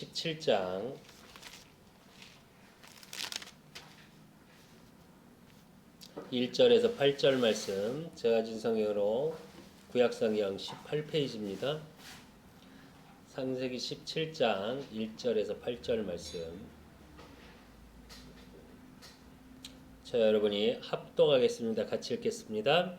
17장 1절에서 8절 말씀, 제가 가진 성경으로 구약성경 18페이지입니다. 창세기 17장 1절에서 8절 말씀. 자, 여러분이 합독하겠습니다. 같이 읽겠습니다.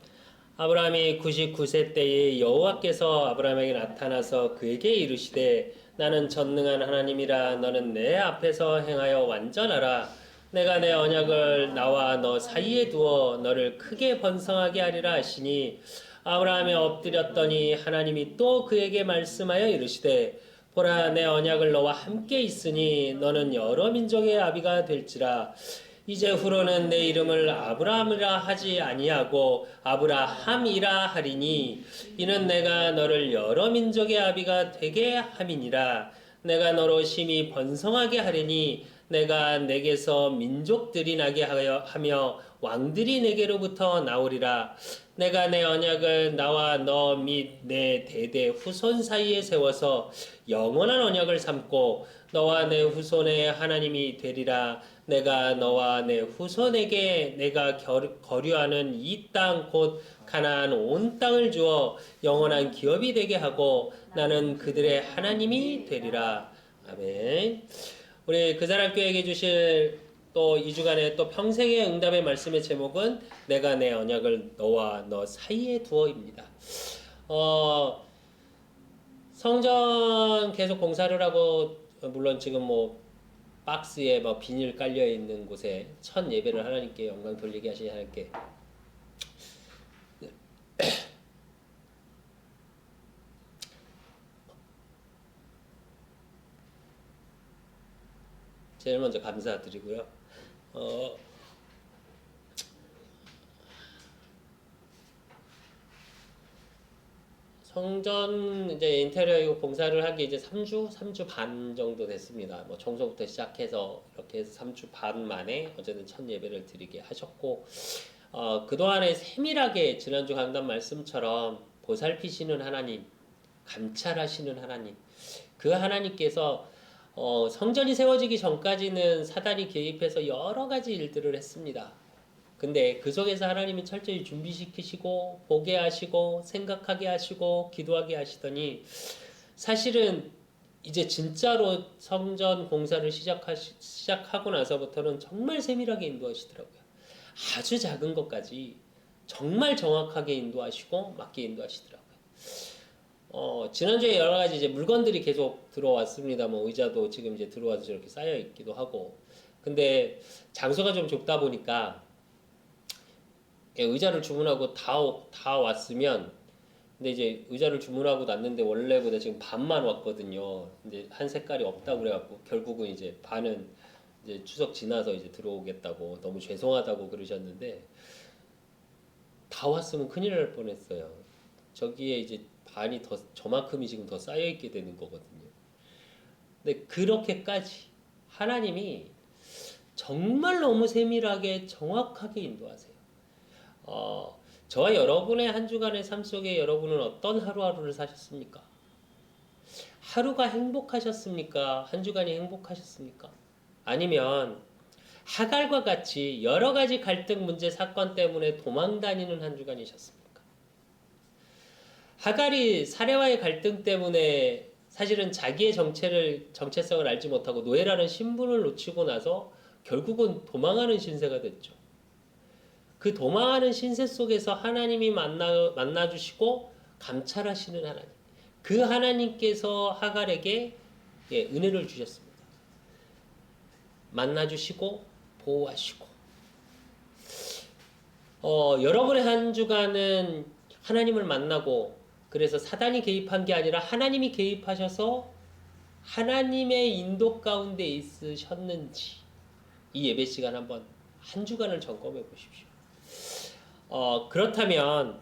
아브라함이 99세 때에 여호와께서 아브라함에게 나타나서 그에게 이르시되 나는 전능한 하나님이라. 너는 내 앞에서 행하여 완전하라. 내가 내 언약을 나와 너 사이에 두어 너를 크게 번성하게 하리라 하시니 아브라함이 엎드렸더니 하나님이 또 그에게 말씀하여 이르시되 보라, 내 언약을 너와 함께 있으니 너는 여러 민족의 아비가 될지라. 이제 후로는 내 이름을 아브라함이라 하지 아니하고 아브라함이라 하리니 이는 내가 너를 여러 민족의 아비가 되게 함이니라. 내가 너로 심히 번성하게 하리니 내가 내게서 민족들이 나게 하며 왕들이 내게로부터 나오리라. 내가 내 언약을 나와 너 및 내 대대 후손 사이에 세워서 영원한 언약을 삼고 너와 내 후손의 하나님이 되리라. 내가 너와 내 후손에게 내가 거류하는 이 땅 곧 가나안 온 땅을 주어 영원한 기업이 되게 하고 나는 그들의 하나님이 되리라. 아멘. 우리 그 사람 교회에게 주실 또 2주간의 또 평생의 응답의 말씀의 제목은 내가 내 언약을 너와 너 사이에 두어입니다. 성전 계속 공사를 하고 물론 지금 뭐 박스에 뭐 비닐 깔려 있는 곳에 첫 예배를 하나님께 영광 돌리게 하시니 하나님께 제일 먼저 감사드리고요. 성전 이제 인테리어 공사를 하기 이제 3주 반 정도 됐습니다. 뭐 청소부터 시작해서 이렇게 해서 3주 반 만에 어쨌든 첫 예배를 드리게 하셨고, 그동안에 세밀하게 지난주 강단 말씀처럼 보살피시는 하나님, 감찰하시는 하나님, 그 하나님께서 성전이 세워지기 전까지는 사단이 개입해서 여러 가지 일들을 했습니다. 근데 그 속에서 하나님이 철저히 준비시키시고 보게 하시고 생각하게 하시고 기도하게 하시더니 사실은 이제 진짜로 성전 공사를 시작하고 나서부터는 정말 세밀하게 인도하시더라고요. 아주 작은 것까지 정말 정확하게 인도하시고 맞게 인도하시더라고요. 지난주에 여러 가지 이제 물건들이 계속 들어왔습니다. 뭐 의자도 지금 이제 들어와서 저렇게 쌓여 있기도 하고. 근데 장소가 좀 좁다 보니까 의자를 주문하고 다 왔으면, 근데 이제 의자를 주문하고 났는데 원래보다 지금 반만 왔거든요. 근데 한 색깔이 없다고 그래갖고 결국은 이제 반은 이제 추석 지나서 이제 들어오겠다고 너무 죄송하다고 그러셨는데 다 왔으면 큰일 날 뻔했어요. 저기에 이제 반이 더 저만큼이 지금 더 쌓여 있게 되는 거거든요. 근데 그렇게까지 하나님이 정말 너무 세밀하게 정확하게 인도하세요. 저와 여러분의 한 주간의 삶 속에 여러분은 어떤 하루하루를 사셨습니까? 하루가 행복하셨습니까? 한 주간이 행복하셨습니까? 아니면 하갈과 같이 여러 가지 갈등 문제 사건 때문에 도망다니는 한 주간이셨습니까? 하갈이 사례와의 갈등 때문에 사실은 자기의 정체성을 알지 못하고 노예라는 신분을 놓치고 나서 결국은 도망하는 신세가 됐죠. 그 도망하는 신세 속에서 하나님이 만나주시고 감찰하시는 하나님. 그 하나님께서 하갈에게 은혜를 주셨습니다. 만나주시고 보호하시고. 여러분의 한 주간은 하나님을 만나고 그래서 사단이 개입한 게 아니라 하나님이 개입하셔서 하나님의 인도 가운데 있으셨는지 이 예배 시간 한번 한 주간을 점검해 보십시오. 그렇다면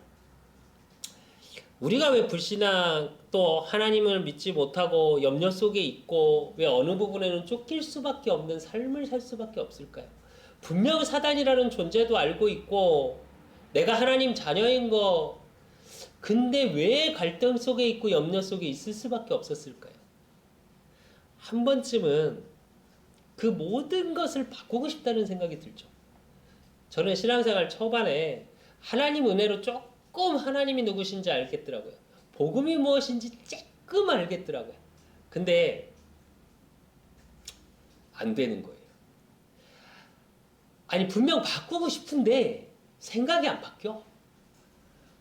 우리가 왜 불신앙 또 하나님을 믿지 못하고 염려 속에 있고 왜 어느 부분에는 쫓길 수밖에 없는 삶을 살 수밖에 없을까요? 분명 사단이라는 존재도 알고 있고 내가 하나님 자녀인 거, 근데 왜 갈등 속에 있고 염려 속에 있을 수밖에 없었을까요? 한 번쯤은 그 모든 것을 바꾸고 싶다는 생각이 들죠. 저는 신앙생활 초반에 하나님 은혜로 조금 하나님이 누구신지 알겠더라고요. 복음이 무엇인지 조금 알겠더라고요. 근데 안 되는 거예요. 아니 분명 바꾸고 싶은데 생각이 안 바뀌어.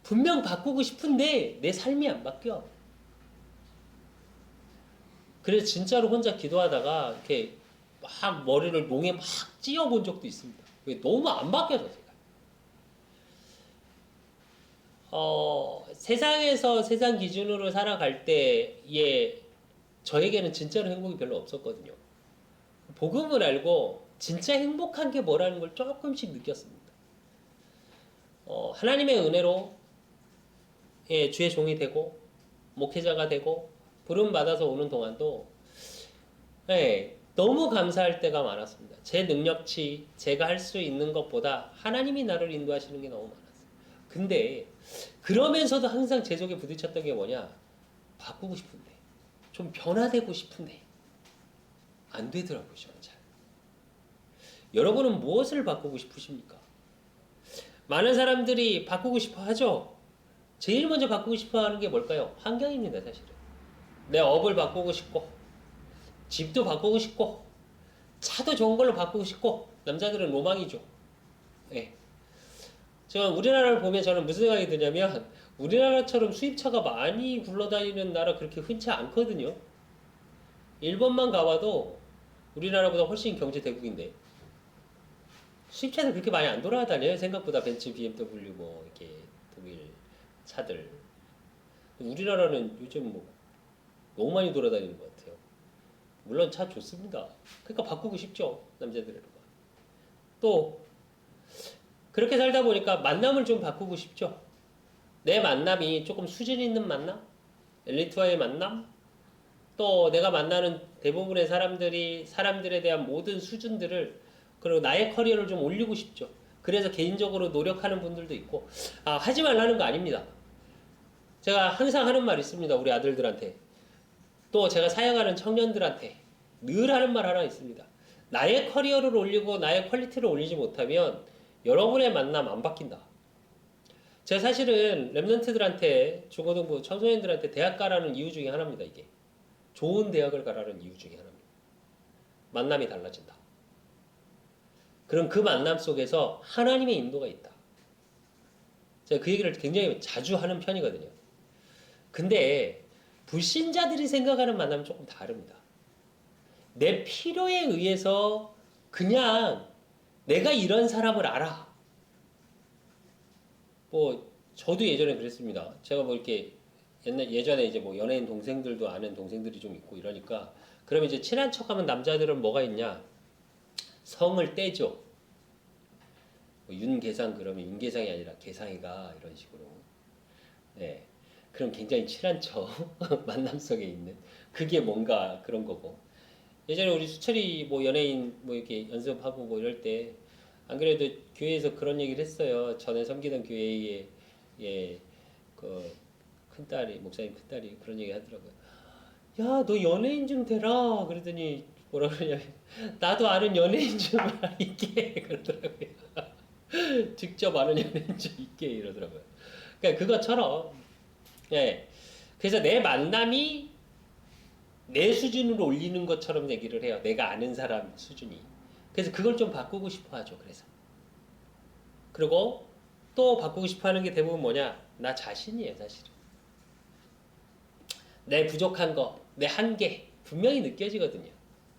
분명 바꾸고 싶은데 내 삶이 안 바뀌어. 그래서 진짜로 혼자 기도하다가 이렇게 막 머리를 몽에 막 찧어본 적도 있습니다. 너무 안 바뀌어서 제가. 세상에서 세상 기준으로 살아갈 때에 저에게는 진짜로 행복이 별로 없었거든요. 복음을 알고 진짜 행복한 게 뭐라는 걸 조금씩 느꼈습니다. 하나님의 은혜로 주의 종이 되고 목회자가 되고 부름 받아서 오는 동안도 너무 감사할 때가 많았습니다. 제 능력치 제가 할 수 있는 것보다 하나님이 나를 인도하시는 게 너무 많았어요. 근데 그러면서도 항상 제 속에 부딪혔던 게 뭐냐, 바꾸고 싶은데 좀 변화되고 싶은데 안 되더라고요. 저는 잘. 여러분은 무엇을 바꾸고 싶으십니까? 많은 사람들이 바꾸고 싶어 하죠. 제일 먼저 바꾸고 싶어 하는 게 뭘까요? 환경입니다. 사실은 내 업을 바꾸고 싶고 집도 바꾸고 싶고 차도 좋은 걸로 바꾸고 싶고. 남자들은 로망이죠. 예. 제가 우리나라를 보면 저는 무슨 생각이 드냐면 우리나라처럼 수입차가 많이 굴러다니는 나라 그렇게 흔치 않거든요. 일본만 가봐도 우리나라보다 훨씬 경제 대국인데 수입차들 그렇게 많이 안 돌아다녀요. 생각보다 벤츠, BMW 뭐 이렇게 독일 차들. 우리나라는 요즘 뭐 너무 많이 돌아다니는 것 같아요. 물론 차 좋습니다. 그러니까 바꾸고 싶죠. 남자들은. 또 그렇게 살다 보니까 만남을 좀 바꾸고 싶죠. 내 만남이 조금 수준 있는 만남? 엘리트와의 만남? 또 내가 만나는 대부분의 사람들에 대한 모든 수준들을, 그리고 나의 커리어를 좀 올리고 싶죠. 그래서 개인적으로 노력하는 분들도 있고, 하지 말라는 거 아닙니다. 제가 항상 하는 말 있습니다. 우리 아들들한테. 또 제가 사역하는 청년들한테 늘 하는 말 하나 있습니다. 나의 커리어를 올리고 나의 퀄리티를 올리지 못하면 여러분의 만남 안 바뀐다. 제가 사실은 랩런트들한테, 중고등부 청소년들한테 대학 가라는 이유 중에 하나입니다. 이게 좋은 대학을 가라는 이유 중에 하나입니다. 만남이 달라진다. 그럼 그 만남 속에서 하나님의 인도가 있다. 제가 그 얘기를 굉장히 자주 하는 편이거든요. 근데 불신자들이 생각하는 만남은 조금 다릅니다. 내 필요에 의해서 그냥 내가 이런 사람을 알아. 뭐 저도 예전에 그랬습니다. 제가 뭐 이렇게 예전에 이제 뭐 연예인 동생들도 아는 동생들이 좀 있고 이러니까, 그러면 이제 친한 척하면 남자들은 뭐가 있냐? 성을 떼죠. 뭐 윤계상 그러면 윤계상이 아니라 계상이가 이런 식으로. 네. 그럼 굉장히 친한 척 만남 속에 있는 그게 뭔가 그런 거고. 예전에 우리 수철이 뭐 연예인 뭐 이렇게 연습하고 뭐 이럴 때 안 그래도 교회에서 그런 얘기를 했어요. 전에 섬기던 교회에 그 큰딸이, 목사님 큰딸이 그런 얘기 하더라고요. 야, 너 연예인 좀 되라. 그러더니 뭐라 그러냐면 나도 아는 연예인 좀 있게 그러더라고요. 직접 아는 연예인 좀 있게 이러더라고요. 그러니까 그것처럼, 그래서 내 만남이 내 수준으로 올리는 것처럼 얘기를 해요. 내가 아는 사람 수준이. 그래서 그걸 좀 바꾸고 싶어 하죠. 그래서. 그리고 또 바꾸고 싶어 하는 게 대부분 뭐냐? 나 자신이에요, 사실은. 내 부족한 거, 내 한계, 분명히 느껴지거든요.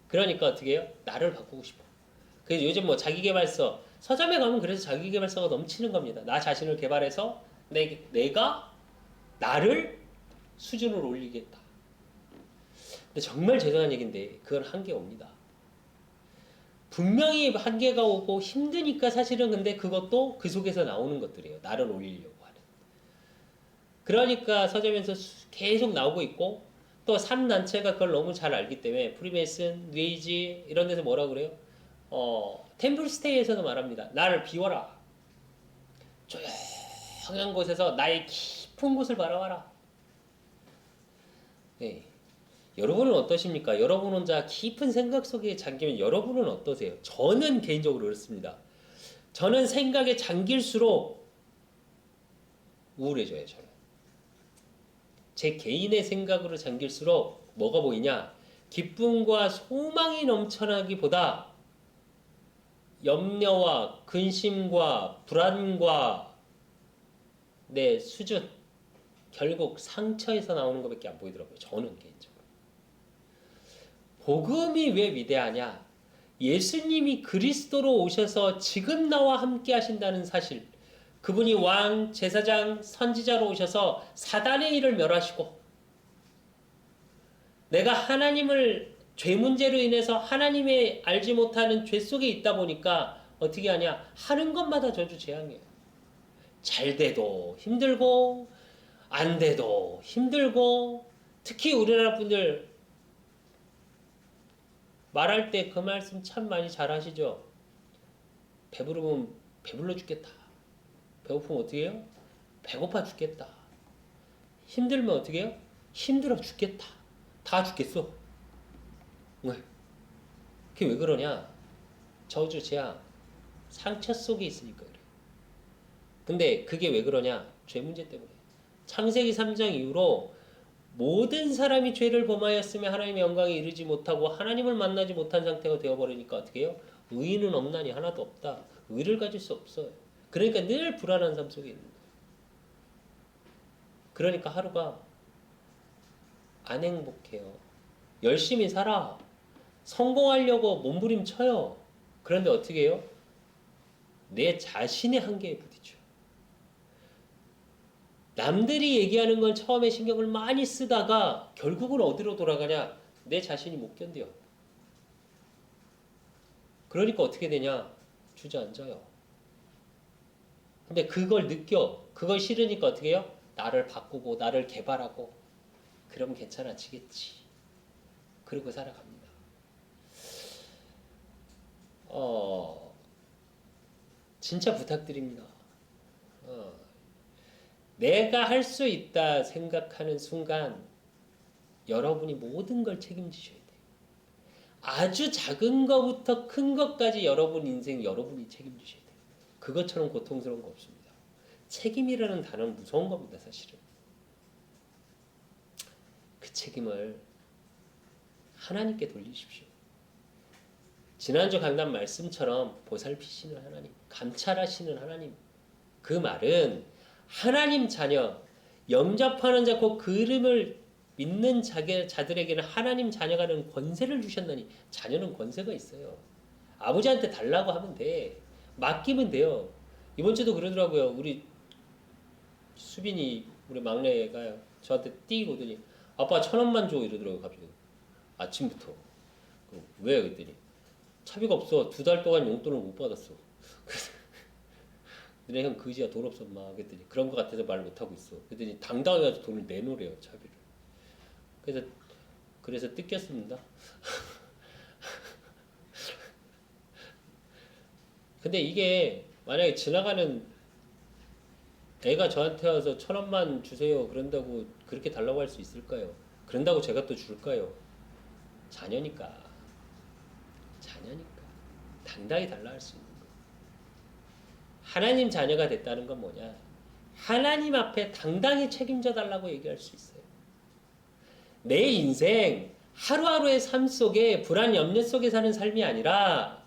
그러니까 어떻게 해요? 나를 바꾸고 싶어. 그래서 요즘 뭐 자기계발서, 서점에 가면 그래서 자기계발서가 넘치는 겁니다. 나 자신을 개발해서 내가 나를 수준으로 올리겠다. 근데 정말 죄송한 얘기인데 그건 한계 옵니다. 분명히 한계가 오고 힘드니까 사실은, 근데 그것도 그 속에서 나오는 것들이에요. 나를 올리려고 하는. 그러니까 서점에서 계속 나오고 있고, 또 3단체가 그걸 너무 잘 알기 때문에 프리메이슨, 뇌이지 이런 데서 뭐라 그래요? 템플스테이에서도 말합니다. 나를 비워라. 조용한 곳에서 나의 깊은 곳을 바라봐라. 네. 여러분은 어떠십니까? 여러분 혼자 깊은 생각 속에 잠기면 여러분은 어떠세요? 저는 개인적으로 그렇습니다. 저는 생각에 잠길수록 우울해져요. 저는. 제 개인의 생각으로 잠길수록 뭐가 보이냐? 기쁨과 소망이 넘쳐나기보다 염려와 근심과 불안과 내 수준, 결국 상처에서 나오는 것밖에 안 보이더라고요. 저는 개인적으로. 복음이 왜 위대하냐? 예수님이 그리스도로 오셔서 지금 나와 함께 하신다는 사실, 그분이 왕, 제사장, 선지자로 오셔서 사단의 일을 멸하시고 내가 하나님을 죄 문제로 인해서 하나님의 알지 못하는 죄 속에 있다 보니까 어떻게 하냐? 하는 것마다 저주 재앙이에요. 잘 돼도 힘들고 안 돼도 힘들고 특히 우리나라 분들 말할 때 그 말씀 참 많이 잘 하시죠? 배부르면 배불러 죽겠다. 배고프면 어떻게 해요? 배고파 죽겠다. 힘들면 어떻게 해요? 힘들어 죽겠다. 다 죽겠어. 왜? 그게 왜 그러냐? 저주, 재앙, 상처 속에 있으니까 그래. 근데 그게 왜 그러냐? 죄 문제 때문에. 창세기 3장 이후로 모든 사람이 죄를 범하였으며 하나님의 영광에 이르지 못하고 하나님을 만나지 못한 상태가 되어버리니까 어떻게 해요? 의인은 없나니 하나도 없다. 의를 가질 수 없어요. 그러니까 늘 불안한 삶 속에 있는 거예요. 그러니까 하루가 안 행복해요. 열심히 살아. 성공하려고 몸부림쳐요. 그런데 어떻게 해요? 내 자신의 한계에 부딪혀요. 남들이 얘기하는 건 처음에 신경을 많이 쓰다가 결국은 어디로 돌아가냐? 내 자신이 못 견뎌요. 그러니까 어떻게 되냐? 주저앉아요. 근데 그걸 느껴. 그걸 싫으니까 어떻게 해요? 나를 바꾸고 나를 개발하고 그러면 괜찮아지겠지. 그러고 살아갑니다. 진짜 부탁드립니다. 내가 할 수 있다 생각하는 순간 여러분이 모든 걸 책임지셔야 돼요. 아주 작은 것부터 큰 것까지 여러분 인생 여러분이 책임지셔야 돼요. 그것처럼 고통스러운 거 없습니다. 책임이라는 단어는 무서운 겁니다, 사실은. 그 책임을 하나님께 돌리십시오. 지난주 강단 말씀처럼 보살피시는 하나님, 감찰하시는 하나님. 그 말은 하나님 자녀, 영접하는 자, 곧 그 이름을 믿는 자들에게는 하나님 자녀가 되는 권세를 주셨나니, 자녀는 권세가 있어요. 아버지한테 달라고 하면 돼. 맡기면 돼요. 이번 주도 그러더라고요. 우리 수빈이, 우리 막내가 저한테 띠 오더니 아빠 1,000원만 줘 이러더라고요. 갑자기 아침부터. 왜? 그랬더니 차비가 없어. 2달 동안 용돈을 못 받았어. 너네 형 그지야, 돈 없어 막. 그랬더니 그런 거 같아서 말 못하고 있어. 그랬더니 당당해가지고 돈을 내놓으래요, 차비를. 그래서 뜯겼습니다. 근데 이게 만약에 지나가는 애가 저한테 와서 1,000원만 주세요 그런다고 그렇게 달라고 할 수 있을까요? 그런다고 제가 또 줄까요? 자녀니까 당당히 달라 할 수 있는 거예요. 하나님 자녀가 됐다는 건 뭐냐? 하나님 앞에 당당히 책임져 달라고 얘기할 수 있어요. 내 인생 하루하루의 삶 속에 불안 염려 속에 사는 삶이 아니라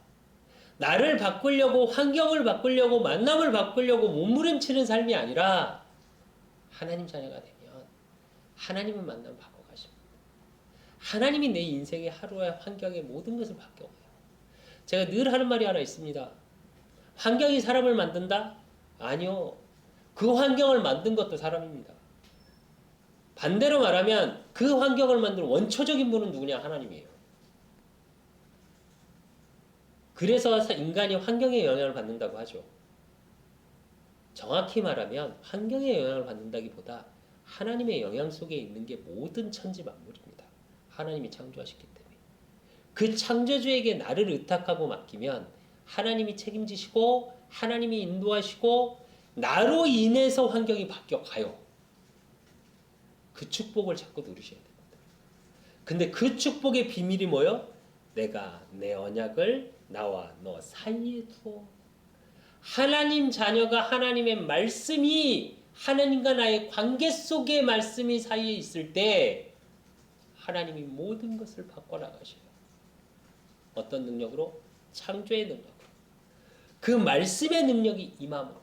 나를 바꾸려고, 환경을 바꾸려고, 만남을 바꾸려고 몸부림치는 삶이 아니라 하나님 자녀가 되면 하나님을 만나면 바꿔가십니다. 하나님이 내 인생의 하루의 환경의 모든 것을 바꿔가요. 제가 늘 하는 말이 하나 있습니다. 환경이 사람을 만든다? 아니요. 그 환경을 만든 것도 사람입니다. 반대로 말하면 그 환경을 만든 원초적인 분은 누구냐? 하나님이에요. 그래서 인간이 환경에 영향을 받는다고 하죠. 정확히 말하면 환경에 영향을 받는다기보다 하나님의 영향 속에 있는 게 모든 천지 만물입니다. 하나님이 창조하셨기 때문에. 그 창조주에게 나를 의탁하고 맡기면 하나님이 책임지시고 하나님이 인도하시고 나로 인해서 환경이 바뀌어가요. 그 축복을 자꾸 누리셔야 됩니다. 근데 그 축복의 비밀이 뭐요? 내가 내 언약을 나와 너 사이에 두어. 하나님 자녀가 하나님의 말씀이 하나님과 나의 관계 속의 말씀이 사이에 있을 때 하나님이 모든 것을 바꿔나가셔요. 어떤 능력으로? 창조의 능력으로. 그 말씀의 능력이 임함으로.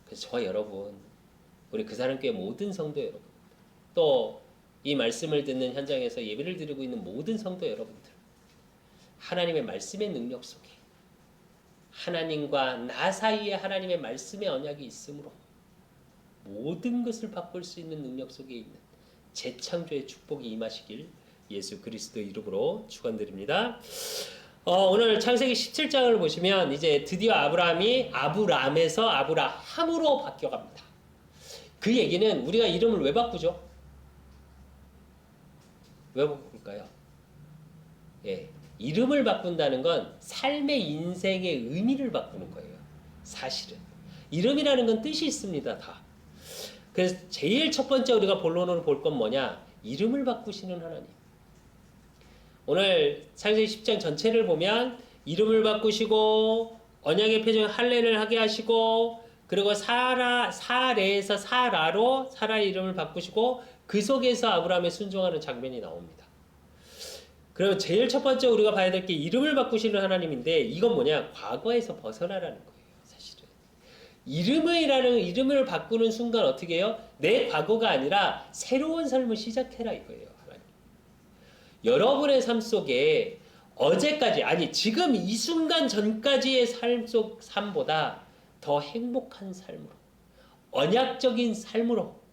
그래서 저와 여러분, 우리 그 사람 교회 모든 성도 여러분, 또 이 말씀을 듣는 현장에서 예배를 드리고 있는 모든 성도 여러분들, 하나님의 말씀의 능력 속에 하나님과 나 사이에 하나님의 말씀의 언약이 있으므로 모든 것을 바꿀 수 있는 능력 속에 있는 재창조의 축복이 임하시길 예수 그리스도의 이름으로 축원드립니다. 오늘 창세기 17장을 보시면 이제 드디어 아브라함이 아브람에서 아브라함으로 바뀌어갑니다. 그 얘기는 우리가 이름을 왜 바꾸죠? 왜 바꿀까요? 예, 이름을 바꾼다는 건 삶의 인생의 의미를 바꾸는 거예요. 사실은 이름이라는 건 뜻이 있습니다. 다. 그래서 제일 첫 번째 우리가 본론으로 볼 건 뭐냐? 이름을 바꾸시는 하나님. 오늘 창세기 10장 전체를 보면 이름을 바꾸시고 언약의 표정 할례를 하게 하시고 그리고 사레에서 사라로 사라의 이름을 바꾸시고 그 속에서 아브라함의 순종하는 장면이 나옵니다. 그럼 제일 첫 번째 우리가 봐야 될 게 이름을 바꾸시는 하나님인데 이건 뭐냐? 과거에서 벗어나라는 거예요. 사실은. 이름을 바꾸는 순간 어떻게 해요? 내 과거가 아니라 새로운 삶을 시작해라 이거예요. 하나님. 여러분의 삶 속에 어제까지 아니 지금 이 순간 전까지의 삶보다 더 행복한 삶으로 언약적인 삶으로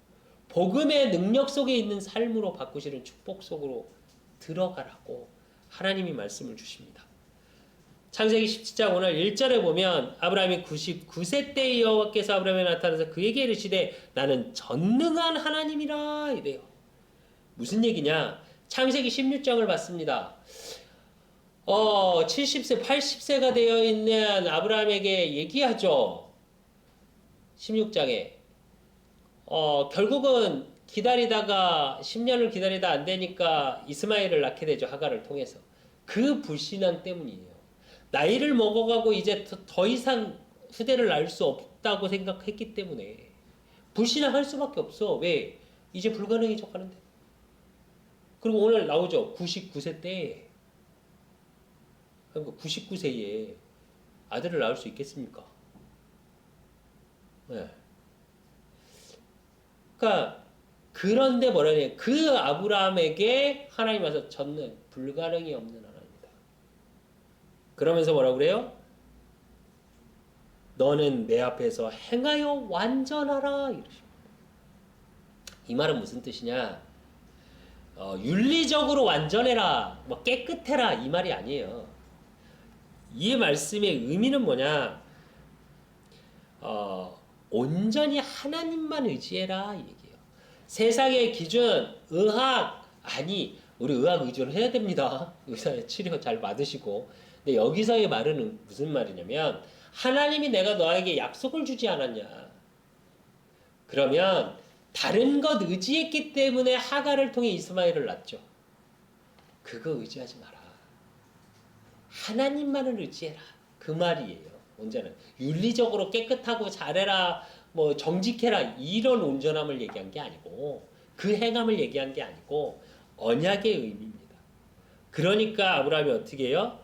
복음의 능력 속에 있는 삶으로 바꾸시는 축복 속으로 들어가라고 하나님이 말씀을 주십니다. 창세기 17장 오늘 1절에 보면 아브라함이 99세 때 여호와께서 아브라함에 나타나서 그에게 이르시되 나는 전능한 하나님이라 이래요. 무슨 얘기냐? 창세기 16장을 봤습니다. 70세, 80세가 되어 있는 아브라함에게 얘기하죠. 16장에. 결국은 기다리다가 10년을 기다리다 안 되니까 이스마엘을 낳게 되죠. 하갈을 통해서. 그 불신앙 때문이에요. 나이를 먹어가고 이제 더 이상 후대를 낳을 수 없다고 생각했기 때문에 불신앙할 수밖에 없어. 왜? 이제 불가능해져 가는데. 그리고 오늘 나오죠. 99세 때. 그러니까 99세에 아들을 낳을 수 있겠습니까? 네. 그러니까 그런데 뭐라냐? 그 아브라함에게 하나님 와서 전능 불가능이 없는 하나님이다. 그러면서 뭐라고 그래요? 너는 내 앞에서 행하여 완전하라 이러십니다. 이 말은 무슨 뜻이냐? 윤리적으로 완전해라, 뭐 깨끗해라 이 말이 아니에요. 이 말씀의 의미는 뭐냐? 온전히 하나님만 의지해라 이 얘기예요. 세상의 기준, 의학 아니 우리 의학 의존을 해야 됩니다. 의사 치료 잘 받으시고. 근데 여기서의 말은 무슨 말이냐면 하나님이 내가 너에게 약속을 주지 않았냐? 그러면 다른 것 의지했기 때문에 하갈을 통해 이스마엘을 낳죠. 그거 의지하지 마라. 하나님만을 의지해라. 그 말이에요. 언제는 윤리적으로 깨끗하고 잘해라, 뭐 정직해라 이런 온전함을 얘기한 게 아니고 그 행함을 얘기한 게 아니고 언약의 의미입니다. 그러니까 아브라함이 어떻게 해요?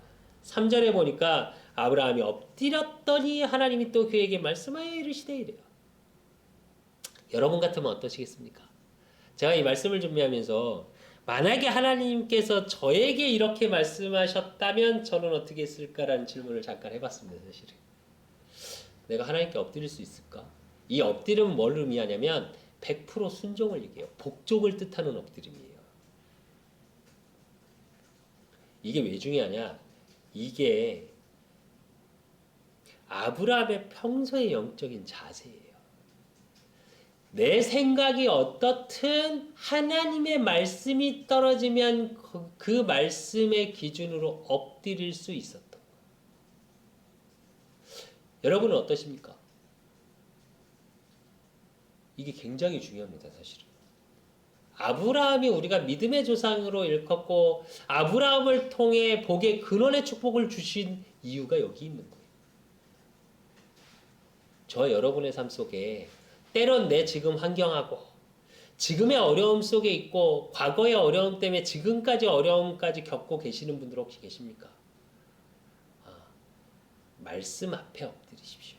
3절에 보니까 아브라함이 엎드렸더니 하나님이 또 그에게 말씀하여 이르시되 이래요. 여러분 같으면 어떠시겠습니까? 제가 이 말씀을 준비하면서 만약에 하나님께서 저에게 이렇게 말씀하셨다면 저는 어떻게 했을까라는 질문을 잠깐 해봤습니다. 사실은. 내가 하나님께 엎드릴 수 있을까? 이 엎드림은 뭘 의미하냐면 100% 순종을 얘기해요. 복종을 뜻하는 엎드림이에요. 이게 왜 중요하냐? 이게 아브라함의 평소의 영적인 자세예요. 내 생각이 어떻든 하나님의 말씀이 떨어지면 그 말씀의 기준으로 엎드릴 수 있었던 거예요. 여러분은 어떠십니까? 이게 굉장히 중요합니다. 사실은. 아브라함이 우리가 믿음의 조상으로 일컫고 아브라함을 통해 복의 근원의 축복을 주신 이유가 여기 있는 거예요. 저 여러분의 삶 속에 때론 내 지금 환경하고 지금의 어려움 속에 있고 과거의 어려움 때문에 지금까지 어려움까지 겪고 계시는 분들 혹시 계십니까? 말씀 앞에 엎드리십시오.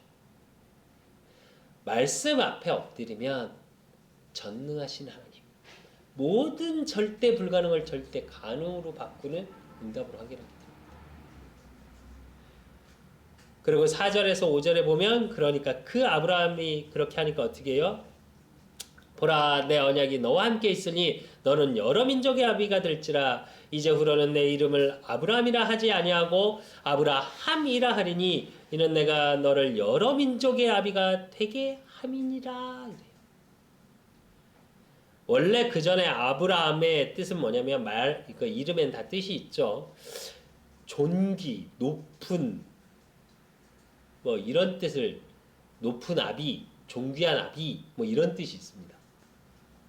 말씀 앞에 엎드리면 전능하신 하나님, 모든 절대 불가능을 절대 가능으로 바꾸는 응답으로 하게 됩니다. 그리고 4절에서 5절에 보면 그러니까 그 아브라함이 그렇게 하니까 어떻게 해요? 보라 내 언약이 너와 함께 있으니 너는 여러 민족의 아비가 될지라 이제후로는 내 이름을 아브라함이라 하지 아니하고 아브라함이라 하리니 이는 내가 너를 여러 민족의 아비가 되게 함이니라. 원래 그 전에 아브라함의 뜻은 뭐냐면 그 이름엔 다 뜻이 있죠. 존귀, 높은 뭐 이런 뜻을 높은 아비, 존귀한 아비 뭐 이런 뜻이 있습니다.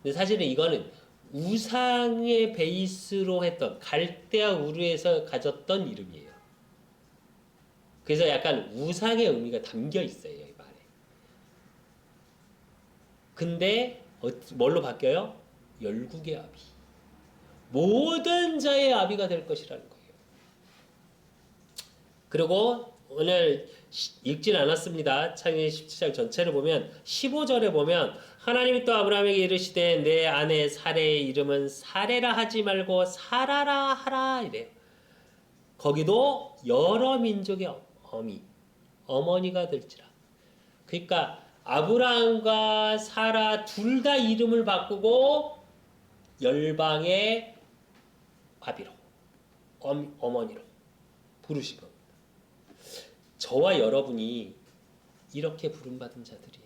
근데 사실은 이거는 우상의 베이스로 했던 갈대아 우르에서 가졌던 이름이에요. 그래서 약간 우상의 의미가 담겨 있어요, 이 말에. 근데 뭘로 바뀌어요? 열국의 아비. 모든 자의 아비가 될 것이라는 거예요. 그리고 오늘 읽진 않았습니다. 창세기 17장 전체를 보면 15절에 보면 하나님이 또 아브라함에게 이르시되 내 아내 사레의 이름은 사레라 하지 말고 사라라 하라 이래요. 거기도 여러 민족의 어머니가 될지라. 그러니까 아브라함과 사라 둘 다 이름을 바꾸고 열방의 아비로 어머니로 부르신 겁니다. 저와 여러분이 이렇게 부름받은 자들이에요.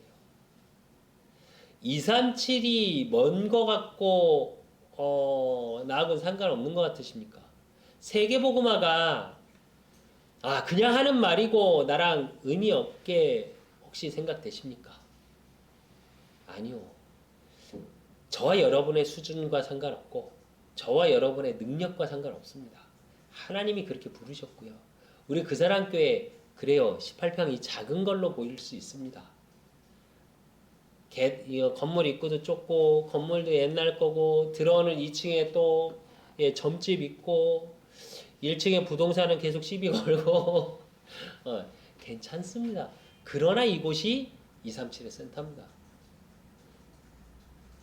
237이 먼 것 같고 나하고는 상관없는 것 같으십니까? 세계복음화가 그냥 하는 말이고 나랑 의미 없게 혹시 생각되십니까? 아니요. 저와 여러분의 수준과 상관없고 저와 여러분의 능력과 상관없습니다. 하나님이 그렇게 부르셨고요. 우리 그 사람 교회 그래요. 18평이 작은 걸로 보일 수 있습니다. 건물 입구도 좁고 건물도 옛날 거고 들어오는 2층에 또 점집 있고 1층에 부동산은 계속 시비 걸고 괜찮습니다. 그러나 이곳이 237의 센터입니다.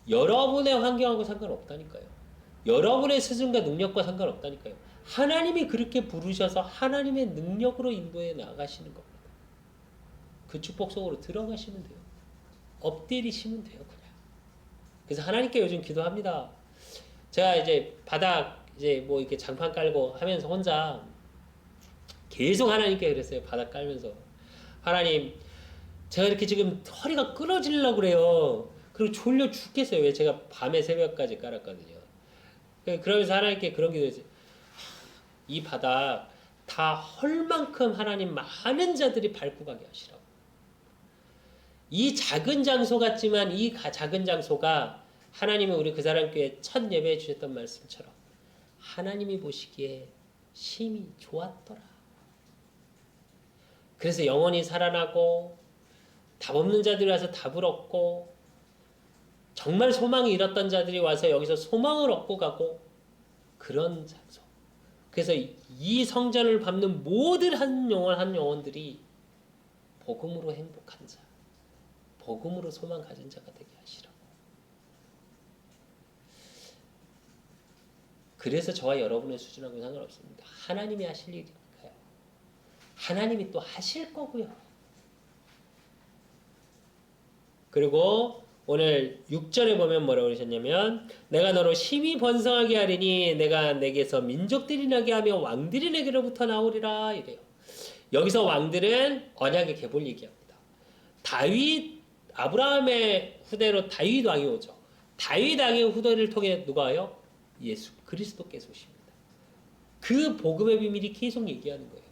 여러분의 환경하고 상관없다니까요. 여러분의 수준과 능력과 상관없다니까요. 하나님이 그렇게 부르셔서 하나님의 능력으로 인도해 나가시는 겁니다. 그 축복 속으로 들어가시면 돼요. 엎드리시면 돼요, 그냥. 그래서 하나님께 요즘 기도합니다. 제가 이제 바닥 뭐 이렇게 장판 깔고 하면서 혼자 계속 하나님께 그랬어요. 바닥 깔면서 하나님, 제가 이렇게 지금 허리가 끊어지려고 그래요. 그리고 졸려 죽겠어요. 왜 제가 밤에 새벽까지 깔았거든요. 그러면서 하나님께 그런 기도했어요. 이 바닥 다 헐만큼 하나님 많은 자들이 밟고 가게 하시라고. 이 작은 장소 같지만 이 작은 장소가 하나님이 우리 그 사람 교회 첫 예배해 주셨던 말씀처럼 하나님이 보시기에 심히 좋았더라. 그래서 영혼이 살아나고 답 없는 자들이 와서 답을 얻고 정말 소망이 잃었던 자들이 와서 여기서 소망을 얻고 가고 그런 장소. 그래서 이 성전을 밟는 모든 한 영혼들이 복음으로 행복한 자, 복음으로 소망 가진 자가 되게 하시라고. 그래서 저와 여러분의 수준하고 상관없습니다. 하나님이 하실 일이니까요. 하나님이 또 하실 거고요. 그리고 오늘 6절에 보면 뭐라고 그러셨냐면 내가 너로 심히 번성하게 하리니 내가 내게서 민족들이 나게 하며 왕들이 내게로부터 나오리라 이래요. 여기서 왕들은 언약의 계보를 얘기합니다. 다윗, 아브라함의 후대로 다윗 왕이 오죠. 다윗 왕의 후대를 통해 누가 와요? 예수 그리스도께서 오십니다. 그 복음의 비밀이 계속 얘기하는 거예요.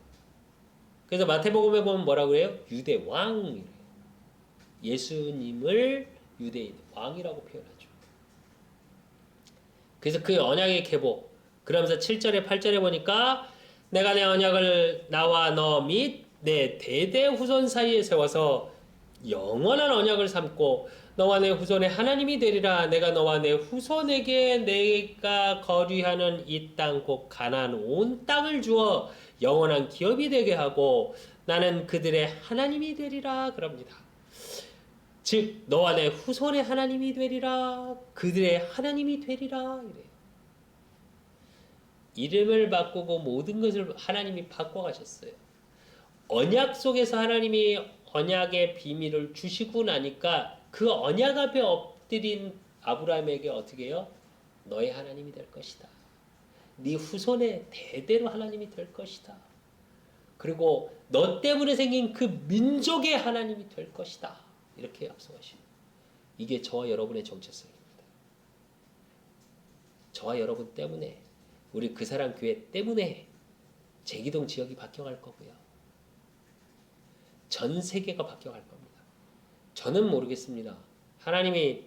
그래서 마태복음에 보면 뭐라고 그래요? 유대 왕이래요. 예수님을 유대인 왕이라고 표현하죠. 그래서 그 언약의 계보. 그러면서 7절에 8절에 보니까 내가 내 언약을 나와 너 및 내 대대 후손 사이에 세워서 영원한 언약을 삼고 너와 내 후손의 하나님이 되리라. 내가 너와 내 후손에게 내가 거류하는 이 땅 곧 가나안 온 땅을 주어 영원한 기업이 되게 하고 나는 그들의 하나님이 되리라 그럽니다. 즉 너와 내 후손의 하나님이 되리라. 그들의 하나님이 되리라 이래요. 이름을 바꾸고 모든 것을 하나님이 바꿔가셨어요. 언약 속에서 하나님이 언약의 비밀을 주시고 나니까 그 언약 앞에 엎드린 아브라함에게 어떻게 해요? 너의 하나님이 될 것이다. 네 후손의 대대로 하나님이 될 것이다. 그리고 너 때문에 생긴 그 민족의 하나님이 될 것이다. 이렇게 약속하시는 이게 저와 여러분의 정체성입니다. 저와 여러분 때문에 우리 그 사람 교회 때문에 제기동 지역이 바뀌어갈 거고요. 전 세계가 바뀌어갈 겁니다. 저는 모르겠습니다. 하나님이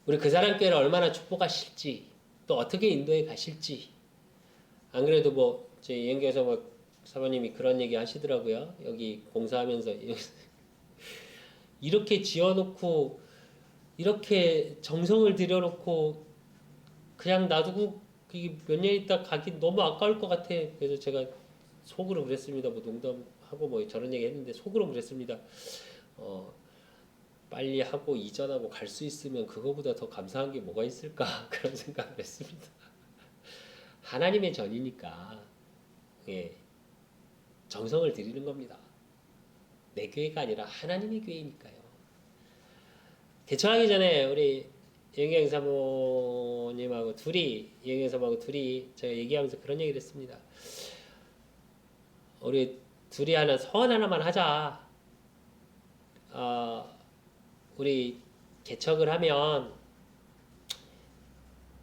우리 그 사람 교회를 얼마나 축복하실지 또 어떻게 인도해 가실지 안 그래도 뭐 제 여행교에서 뭐 사모님이 그런 얘기 하시더라고요. 여기 공사하면서 이렇게 지어놓고 이렇게 정성을 들여놓고 그냥 놔두고 몇 년 있다 가기 너무 아까울 것 같아. 그래서 제가 속으로 그랬습니다. 뭐 농담하고 뭐 저런 얘기 했는데 속으로 그랬습니다. 빨리 하고 이전하고 갈 수 있으면 그거보다 더 감사한 게 뭐가 있을까 그런 생각을 했습니다. 하나님의 전이니까 예, 정성을 들이는 겁니다. 내 교회가 아니라 하나님의 교회니까요. 개척하기 전에 우리 영경 사모님하고 영경 사모하고 둘이 제가 얘기하면서 그런 얘기를 했습니다. 우리 둘이 하나 서원 하나만 하자. 우리 개척을 하면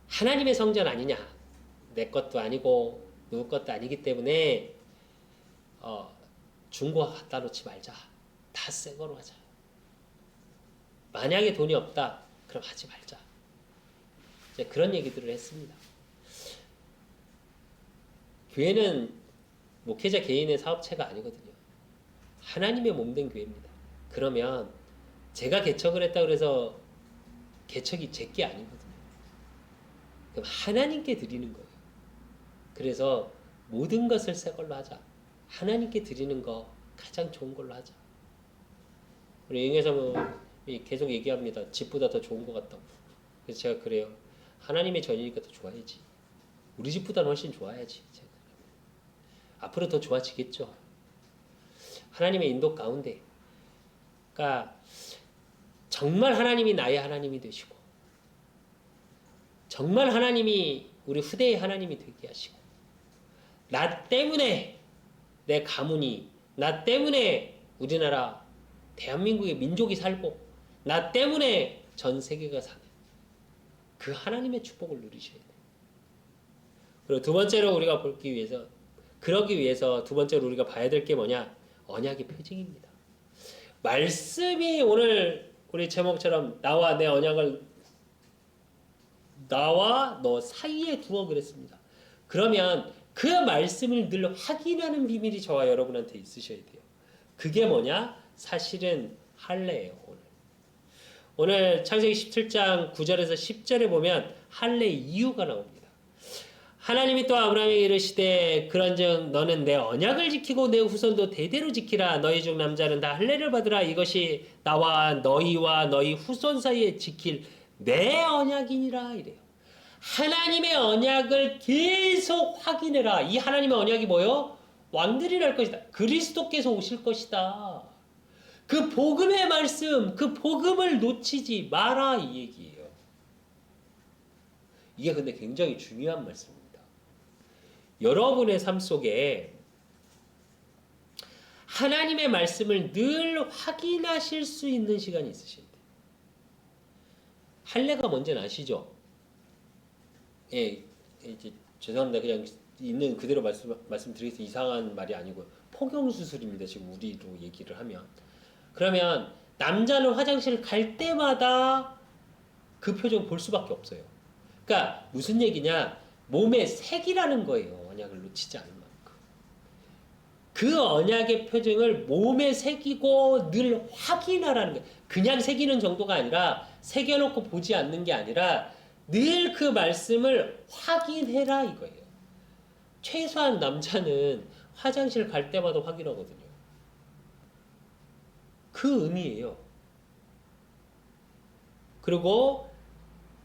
하나님의 성전 아니냐. 내 것도 아니고 누구 것도 아니기 때문에 중고 갖다 놓지 말자. 다 새 거로 하자. 만약에 돈이 없다. 그럼 하지 말자. 이제 그런 얘기들을 했습니다. 교회는 목회자 개인의 사업체가 아니거든요. 하나님의 몸된 교회입니다. 그러면 제가 개척을 했다 그래서 개척이 제 게 아니거든요. 그럼 하나님께 드리는 거예요. 그래서 모든 것을 새 걸로 하자. 하나님께 드리는 거 가장 좋은 걸로 하자. 우리 영에서 뭐 계속 얘기합니다. 집보다 더 좋은 것 같다고. 그래서 제가 그래요. 하나님의 전이니까 더 좋아야지. 우리 집보다는 훨씬 좋아야지. 제가. 앞으로 더 좋아지겠죠. 하나님의 인도 가운데. 그러니까 정말 하나님이 나의 하나님이 되시고 정말 하나님이 우리 후대의 하나님이 되게 하시고 나 때문에 내 가문이 나 때문에 우리나라 대한민국의 민족이 살고 나 때문에 전 세계가 사는 그 하나님의 축복을 누리셔야 돼요. 그리고 두 번째로 우리가 그러기 위해서 두 번째로 우리가 봐야 될 게 뭐냐? 언약의 표징입니다. 말씀이 오늘 우리 제목처럼 나와 내 언약을 나와 너 사이에 두어 그랬습니다. 그러면 그 말씀을 늘 확인하는 비밀이 저와 여러분한테 있으셔야 돼요. 그게 뭐냐? 사실은 할례예요. 오늘 창세기 17장 9절에서 10절에 보면 할례 이유가 나옵니다. 하나님이 또 아브라함에게 이르시되 그런즉 너는 내 언약을 지키고 내 후손도 대대로 지키라. 너희 중 남자는 다 할례를 받으라. 이것이 나와 너희 후손 사이에 지킬 내 언약이니라 이래요. 하나님의 언약을 계속 확인해라. 이 하나님의 언약이 뭐요? 왕들이 날 것이다. 그리스도께서 오실 것이다. 그 복음의 말씀, 그 복음을 놓치지 마라 이 얘기예요. 이게 근데 굉장히 중요한 말씀입니다. 여러분의 삶 속에 하나님의 말씀을 늘 확인하실 수 있는 시간이 있으실 때 할례가 뭔지는 아시죠? 예, 이제 죄송합니다. 그냥 있는 그대로 말씀드리겠습니다. 이상한 말이 아니고요. 포경수술입니다. 지금 우리로 얘기를 하면. 그러면 남자는 화장실 갈 때마다 그 표정 볼 수밖에 없어요. 그러니까 무슨 얘기냐? 몸에 색이라는 거예요. 언약을 놓치지 않을 만큼. 그 언약의 표징을 몸에 새기고 늘 확인하라는 거예요. 그냥 새기는 정도가 아니라 새겨놓고 보지 않는 게 아니라 늘 그 말씀을 확인해라 이거예요. 최소한 남자는 화장실 갈 때마다 확인하거든요. 그 의미예요. 그리고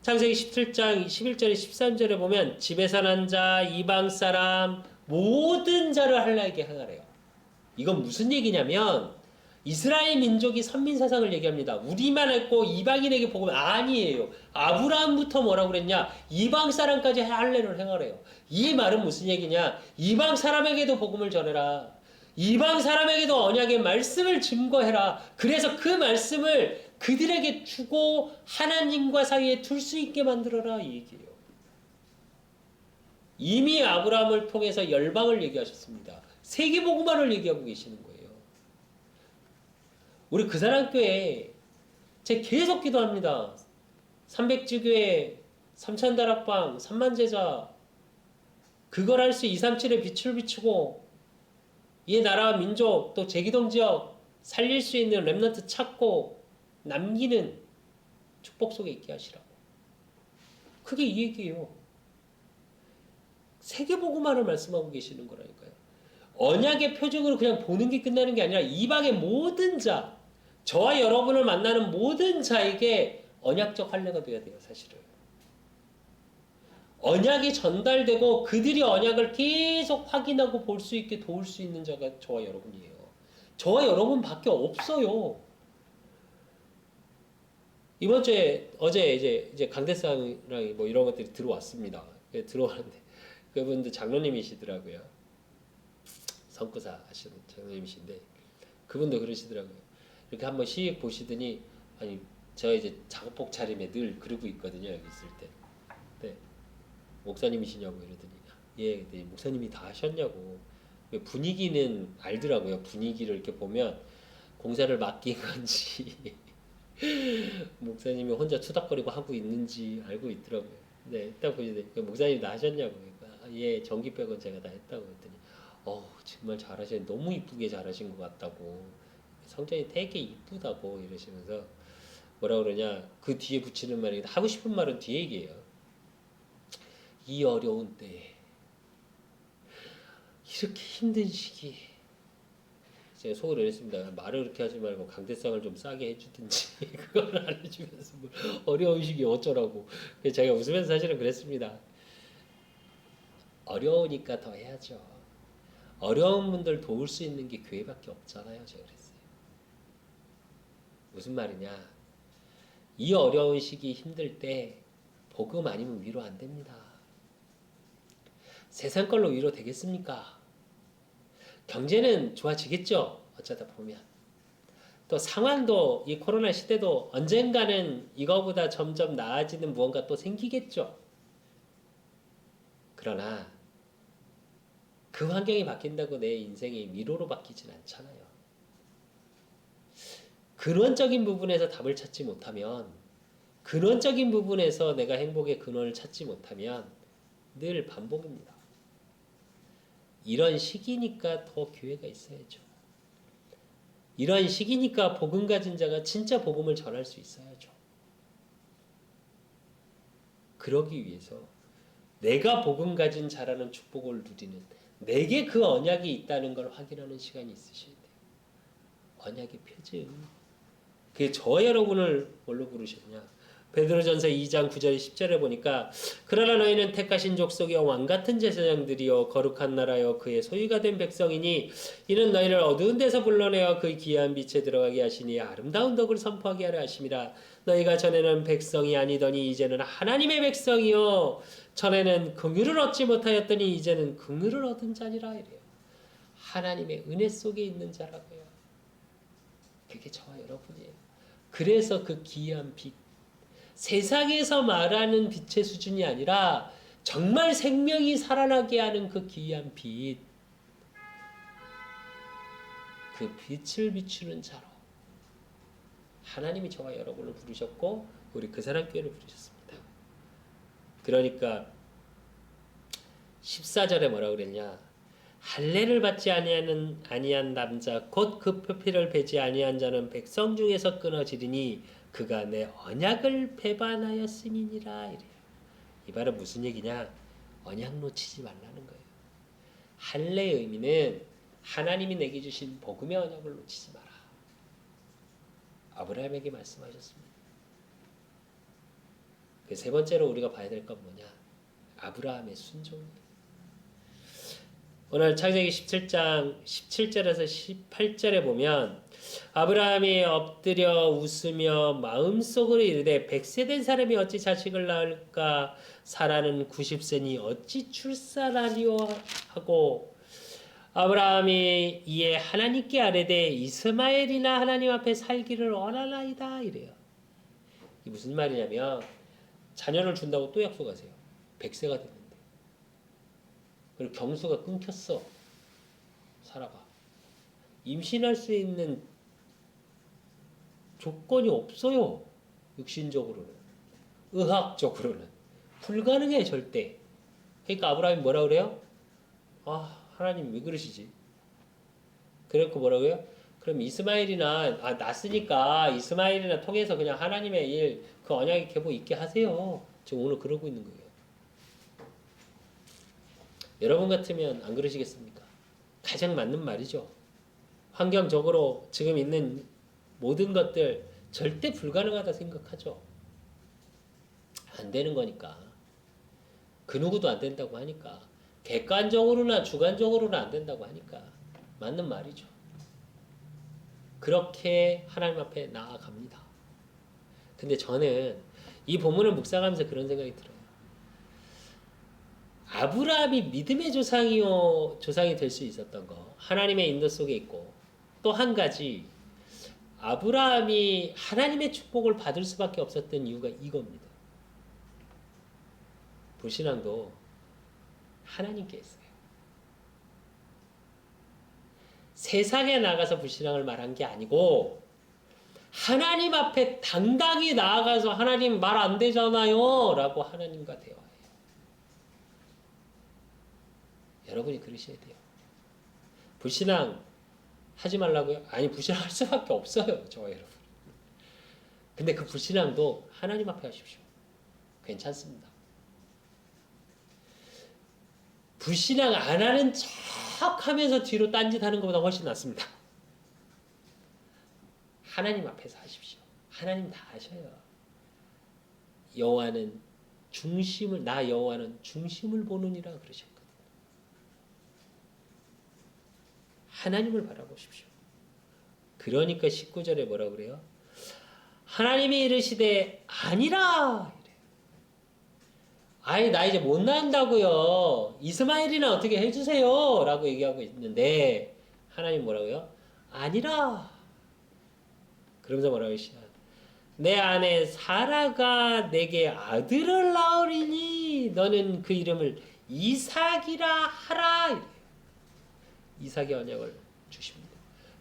창세기 17장 11절에 13절에 보면 집에서 난 자, 이방 사람 모든 자를 할례하게 하래요. 이건 무슨 얘기냐면 이스라엘 민족이 선민 사상을 얘기합니다. 우리만 했고 이방인에게 복음 아니에요. 아브라함부터 뭐라고 그랬냐? 이방 사람까지 할례를 행하래요. 이 말은 무슨 얘기냐? 이방 사람에게도 복음을 전해라. 이방 사람에게도 언약의 말씀을 증거해라. 그래서 그 말씀을 그들에게 주고 하나님과 사이에 둘 수 있게 만들어라 이 얘기예요. 이미 아브라함을 통해서 열방을 얘기하셨습니다. 세계복음화를 얘기하고 계시는 거예요. 우리 그 사람 교회 제가 계속 기도합니다. 300지교회, 삼천다락방, 삼만제자 그걸 할 수 237의 빛을 비추고 이 나라 민족 또 제기동 지역 살릴 수 있는 렘넌트 찾고 남기는 축복 속에 있게 하시라고. 그게 이 얘기예요. 세계복음화를 말씀하고 계시는 거라니까요. 언약의 표적으로 그냥 보는 게 끝나는 게 아니라 이방의 모든 자, 저와 여러분을 만나는 모든 자에게 언약적 할례가 돼야 돼요, 사실은. 언약이 전달되고 그들이 언약을 계속 확인하고 볼 수 있게 도울 수 있는 자가 저와 여러분이에요. 저와 여러분밖에 없어요. 이번 주에 어제 이제 강대상이랑 뭐 이런 것들이 들어왔습니다. 들어왔는데 그분도 장로님이시더라고요. 성구사 하시는 장로님이신데 그분도 그러시더라고요. 이렇게 한번 시익 보시더니 아니 제가 이제 작업복 차림에 늘 그러고 있거든요. 여기 있을 때. 네. 목사님이시냐고 이러더니 예, 네, 목사님이 다 하셨냐고. 분위기는 알더라고요. 분위기를 이렇게 보면 공사를 맡긴 건지 목사님이 혼자 투닥거리고 하고 있는지 알고 있더라고요. 네, 딱 보시더니 목사님 다 하셨냐고. 그러니까 예, 전기 빼곤 제가 다 했다고 했더니 정말 잘하시네. 너무 이쁘게 잘하신 것 같다고. 성전이 되게 이쁘다고 이러시면서 뭐라 그러냐 그 뒤에 붙이는 말이 하고 싶은 말은 뒤에 얘기해요. 이 어려운 때에 이렇게 힘든 시기에 제가 속으로 했습니다. 말을 그렇게 하지 말고 강대상을 좀 싸게 해주든지 그걸 안 해주면서 뭐 어려운 시기 어쩌라고. 그래서 제가 웃으면서 사실은 그랬습니다. 어려우니까 더 해야죠. 어려운 분들 도울 수 있는 게 교회밖에 없잖아요. 제가 그랬어요. 무슨 말이냐? 이 어려운 시기 힘들 때 복음 아니면 위로 안 됩니다. 세상 걸로 위로 되겠습니까? 경제는 좋아지겠죠. 어쩌다 보면. 또 상황도 이 코로나 시대도 언젠가는 이거보다 점점 나아지는 무언가 또 생기겠죠. 그러나 그 환경이 바뀐다고 내 인생이 위로로 바뀌진 않잖아요. 근원적인 부분에서 답을 찾지 못하면 근원적인 부분에서 내가 행복의 근원을 찾지 못하면 늘 반복입니다. 이런 시기니까 더 교회가 있어야죠. 이런 시기니까 복음 가진 자가 진짜 복음을 전할 수 있어야죠. 그러기 위해서 내가 복음 가진 자라는 축복을 누리는 내게 그 언약이 있다는 걸 확인하는 시간이 있으셔야 돼요. 언약의 표징. 그게 저 여러분을 뭘로 부르셨냐? 베드로전서 2장 9절 10절에 보니까 그러나 너희는 택하신 족속이요 왕같은 제사장들이요 거룩한 나라요 그의 소유가 된 백성이니 이는 너희를 어두운 데서 불러내어 그 귀한 빛에 들어가게 하시니 아름다운 덕을 선포하게 하려 하심이라. 너희가 전에는 백성이 아니더니 이제는 하나님의 백성이요 전에는 긍휼을 얻지 못하였더니 이제는 긍휼을 얻은 자니라 이래요. 하나님의 은혜 속에 있는 자라고요. 그게 저와 여러분이에요. 그래서 그 귀한 빛 세상에서 말하는 빛의 수준이 아니라 정말 생명이 살아나게 하는 그 귀한 빛, 그 빛을 비추는 자로 하나님이 저와 여러분을 부르셨고 우리 그 사람 교회를 부르셨습니다. 그러니까 14절에 뭐라고 그랬냐? 할례를 받지 아니한 남자 곧 그 표피를 베지 아니한 자는 백성 중에서 끊어지리니 그가 내 언약을 배반하였음이니라 이래요. 이 말은 무슨 얘기냐? 언약 놓치지 말라는 거예요. 할례의 의미는 하나님이 내게 주신 복음의 언약을 놓치지 마라. 아브라함에게 말씀하셨습니다. 그 세 번째로 우리가 봐야 될 건 뭐냐? 아브라함의 순종이에요. 오늘 창세기 17장 17절에서 18절에 보면 아브라함이 엎드려 웃으며 마음속으로 이르되 100세 된 사람이 어찌 자식을 낳을까? 사라는 90세니 어찌 출산하리요? 하고 아브라함이 이에 하나님께 아뢰되 이스마엘이나 하나님 앞에 살기를 원하나이다 이래요. 이게 무슨 말이냐면 자녀를 준다고 또 약속하세요. 100세가 됐는데. 그리고 경수가 끊겼어. 사라가. 임신할 수 있는 조건이 없어요. 육신적으로는. 의학적으로는. 불가능해 절대. 그러니까 아브라함이 뭐라 그래요? 하나님 왜 그러시지? 그래갖고 뭐라고요? 그럼 이스마엘이나 났으니까 이스마엘이나 통해서 그냥 하나님의 일, 그 언약의 계보 있게 하세요. 지금 오늘 그러고 있는 거예요. 여러분 같으면 안 그러시겠습니까? 가장 맞는 말이죠. 환경적으로 지금 있는 모든 것들 절대 불가능하다 생각하죠. 안 되는 거니까. 그 누구도 안 된다고 하니까. 객관적으로나 주관적으로나 안 된다고 하니까. 맞는 말이죠. 그렇게 하나님 앞에 나아갑니다. 근데 저는 이 본문을 묵상하면서 그런 생각이 들어요. 아브라함이 믿음의 조상이 될 수 있었던 거, 하나님의 인도 속에 있고, 또 한 가지, 아브라함이 하나님의 축복을 받을 수밖에 없었던 이유가 이겁니다. 불신앙도 하나님께 했어요. 세상에 나가서 불신앙을 말한 게 아니고, 하나님 앞에 당당히 나아가서 하나님 말 안 되잖아요 라고 하나님과 대화해요. 여러분이 그러셔야 돼요. 불신앙 하지 말라고요? 아니, 불신앙 할 수밖에 없어요. 저와 여러분. 근데 그 불신앙도 하나님 앞에 하십시오. 괜찮습니다. 불신앙 안 하는 척 하면서 뒤로 딴짓 하는 것보다 훨씬 낫습니다. 하나님 앞에서 하십시오. 하나님 다 하셔요. 여호와는 나 여호와는 중심을 보느니라 그러셨거든요. 하나님을 바라보십시오. 그러니까 19절에 뭐라고 그래요? 하나님이 이르시되 아니라 이래요. 아니 나 이제 못 낳는다고요. 이스마엘이나 어떻게 해주세요 라고 얘기하고 있는데 하나님 뭐라고요? 아니라. 그러면서 뭐라고 하시냐? 내 아내 사라가 내게 아들을 낳으리니 너는 그 이름을 이삭이라 하라 이래요. 이삭의 언약을 주십니다.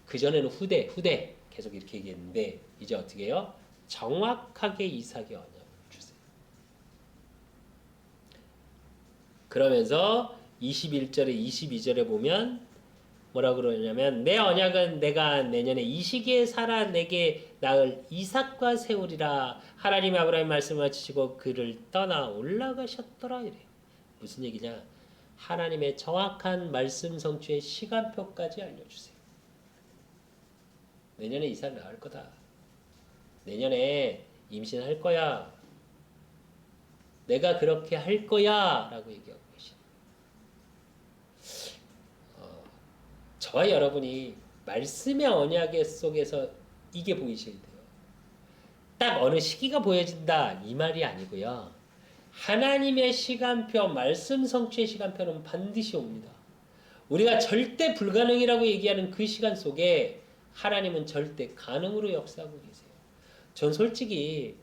그전에는 후대 계속 이렇게 얘기했는데 이제 어떻게 해요? 정확하게 이삭의 언약을 주세요. 그러면서 21절에 22절에 보면 뭐라 그러냐면 내 언약은 내가 내년에 이 시기에 살아 내게 낳을 이삭과 세우리라. 하나님이 아브라함 말씀을 마치시고 그를 떠나 올라가셨더라 이래. 무슨 얘기냐? 하나님의 정확한 말씀 성취의 시간표까지 알려주세요. 내년에 이삭 낳을 거다. 내년에 임신할 거야. 내가 그렇게 할 거야 라고 얘기하고 계시네요. 저와 여러분이 말씀의 언약 속에서 이게 보이셔야 돼요. 딱 어느 시기가 보여진다 이 말이 아니고요. 하나님의 시간표, 말씀 성취의 시간표는 반드시 옵니다. 우리가 절대 불가능이라고 얘기하는 그 시간 속에 하나님은 절대 가능으로 역사하고 계세요. 전 솔직히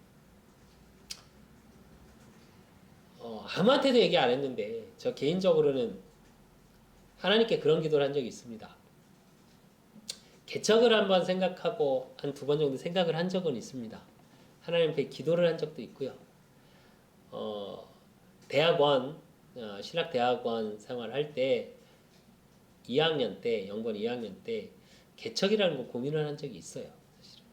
아무한테도 얘기 안 했는데 저 개인적으로는 하나님께 그런 기도를 한 적이 있습니다. 개척을 한번 생각하고 한 2번 정도 생각을 한 적은 있습니다. 하나님 앞에 기도를 한 적도 있고요. 대학원 신학 대학원 생활할 때 2학년 때 영번 2학년 때 개척이라는 거 고민을 한 적이 있어요. 사실은.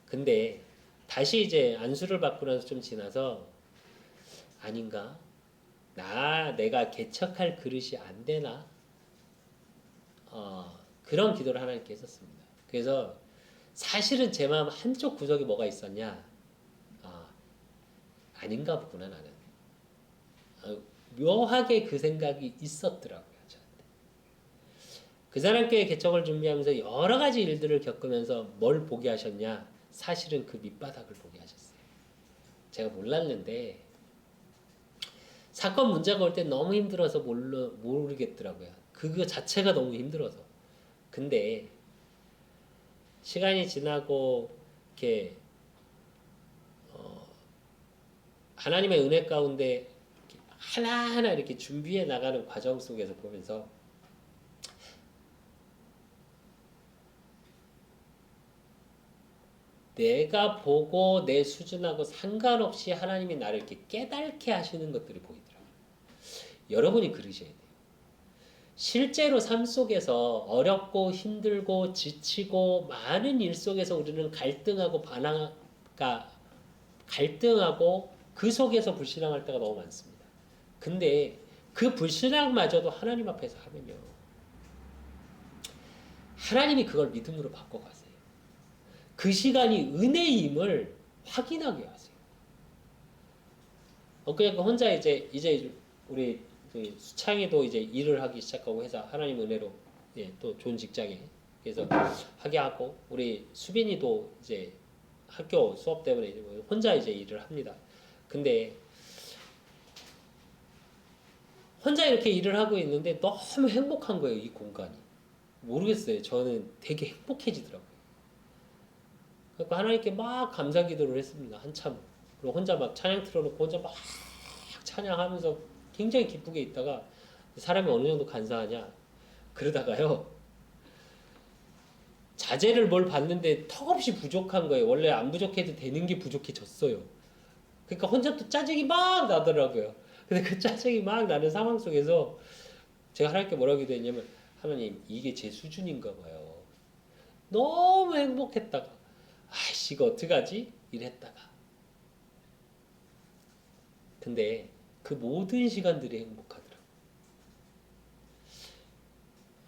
근데 다시 이제 안수를 받고 나서 좀 지나서 아닌가? 내가 개척할 그릇이 안 되나? 그런 기도를 하나님께 했었습니다. 그래서 사실은 제 마음 한쪽 구석에 뭐가 있었냐? 아닌가 보구나 나는. 묘하게 그 생각이 있었더라고요. 저한테. 그 사람께 개척을 준비하면서 여러 가지 일들을 겪으면서 뭘 보게 하셨냐? 사실은 그 밑바닥을 보게 하셨어요. 제가 몰랐는데 사건 문제가 올 때 너무 힘들어서 모르겠더라고요. 그거 자체가 너무 힘들어서. 근데 시간이 지나고 이렇게 하나님의 은혜 가운데 하나하나 이렇게 준비해 나가는 과정 속에서 보면서 내가 보고 내 수준하고 상관없이 하나님이 나를 이렇게 깨닫게 하시는 것들이 보이더라고요. 여러분이 그러셔야 돼요. 실제로 삶 속에서 어렵고 힘들고 지치고 많은 일 속에서 우리는 갈등하고 갈등하고 그 속에서 불신앙할 때가 너무 많습니다. 근데 그 불신앙마저도 하나님 앞에서 하면요. 하나님이 그걸 믿음으로 바꿔가세요. 그 시간이 은혜임을 확인하게 하세요. 그러니까 혼자 이제 우리 수창이도 이제 일을 하기 시작하고 해서 하나님 은혜로 또 좋은 직장에 그래서 하게 하고 우리 수빈이도 이제 학교 수업 때문에 이제 혼자 이제 일을 합니다. 근데 혼자 이렇게 일을 하고 있는데 너무 행복한 거예요, 이 공간이. 모르겠어요. 저는 되게 행복해지더라고요. 그러니까 하나님께 막 감사 기도를 했습니다. 한참. 그리고 혼자 막 찬양 틀어놓고 혼자 막 찬양하면서 굉장히 기쁘게 있다가 사람이 어느 정도 간사하냐. 그러다가요. 자재를 뭘 봤는데 턱없이 부족한 거예요. 원래 안 부족해도 되는 게 부족해졌어요. 그러니까 혼자 또 짜증이 막 나더라고요. 근데 그 짜증이 막 나는 상황 속에서 제가 하나님께 뭐라고 기도했냐면 하나님 이게 제 수준인가 봐요. 너무 행복했다가 아이씨 이거 어떡하지? 이랬다가 근데 그 모든 시간들이